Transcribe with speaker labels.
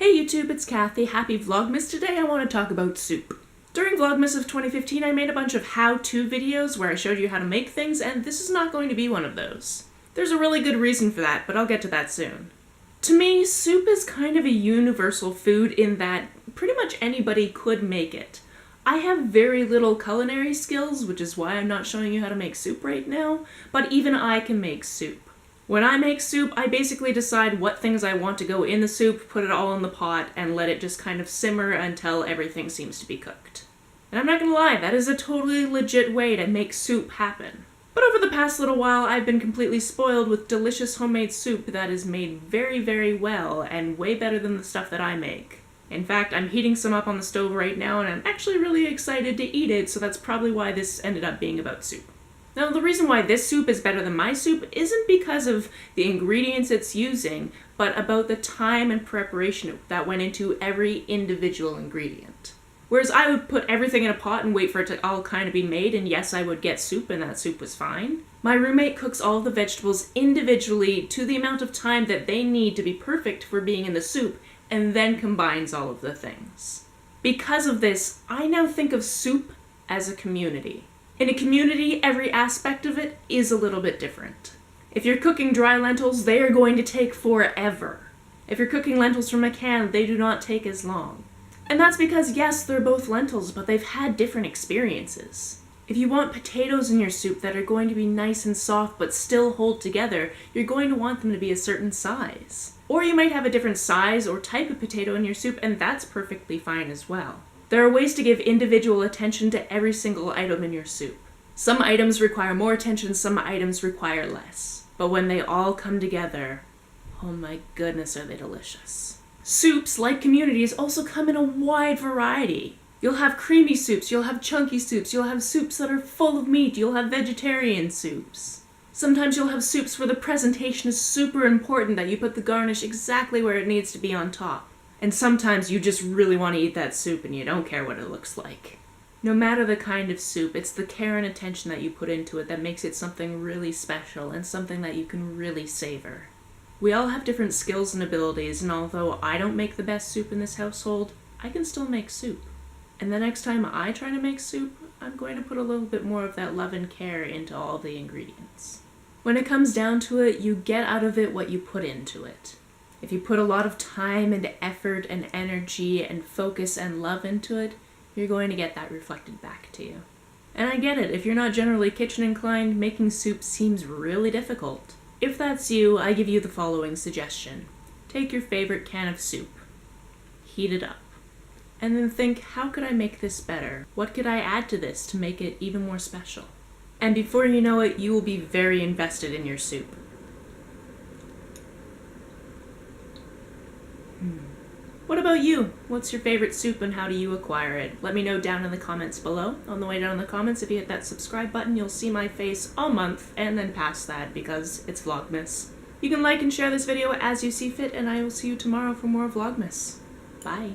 Speaker 1: Hey YouTube, it's Kathy. Happy Vlogmas. Today I want to talk about soup. During Vlogmas of 2015 I made a bunch of how-to videos where I showed you how to make things, and this is not going to be one of those. There's a really good reason for that, but I'll get to that soon. To me, soup is kind of a universal food in that pretty much anybody could make it. I have very little culinary skills, which is why I'm not showing you how to make soup right now, but even I can make soup. When I make soup, I basically decide what things I want to go in the soup, put it all in the pot, and let it just kind of simmer until everything seems to be cooked. And I'm not gonna lie, that is a totally legit way to make soup happen. But over the past little while, I've been completely spoiled with delicious homemade soup that is made very, very well, and way better than the stuff that I make. In fact, I'm heating some up on the stove right now, and I'm actually really excited to eat it, so that's probably why this ended up being about soup. Now, the reason why this soup is better than my soup isn't because of the ingredients it's using, but about the time and preparation that went into every individual ingredient. Whereas I would put everything in a pot and wait for it to all kind of be made, and yes, I would get soup, and that soup was fine. My roommate cooks all the vegetables individually to the amount of time that they need to be perfect for being in the soup, and then combines all of the things. Because of this, I now think of soup as a community. In a community, every aspect of it is a little bit different. If you're cooking dry lentils, they are going to take forever. If you're cooking lentils from a can, they do not take as long. And that's because, yes, they're both lentils, but they've had different experiences. If you want potatoes in your soup that are going to be nice and soft but still hold together, you're going to want them to be a certain size. Or you might have a different size or type of potato in your soup, and that's perfectly fine as well. There are ways to give individual attention to every single item in your soup. Some items require more attention, some items require less. But when they all come together, oh my goodness, are they delicious. Soups, like communities, also come in a wide variety. You'll have creamy soups, you'll have chunky soups, you'll have soups that are full of meat, you'll have vegetarian soups. Sometimes you'll have soups where the presentation is super important, that you put the garnish exactly where it needs to be on top. And sometimes you just really want to eat that soup and you don't care what it looks like. No matter the kind of soup, it's the care and attention that you put into it that makes it something really special and something that you can really savor. We all have different skills and abilities, and although I don't make the best soup in this household, I can still make soup. And the next time I try to make soup, I'm going to put a little bit more of that love and care into all the ingredients. When it comes down to it, you get out of it what you put into it. If you put a lot of time and effort and energy and focus and love into it, you're going to get that reflected back to you. And I get it, if you're not generally kitchen inclined, making soup seems really difficult. If that's you, I give you the following suggestion. Take your favorite can of soup, heat it up, and then think, how could I make this better? What could I add to this to make it even more special? And before you know it, you will be very invested in your soup. What about you? What's your favorite soup and how do you acquire it? Let me know down in the comments below. On the way down in the comments, if you hit that subscribe button, you'll see my face all month and then past that because it's Vlogmas. You can like and share this video as you see fit, and I will see you tomorrow for more Vlogmas. Bye.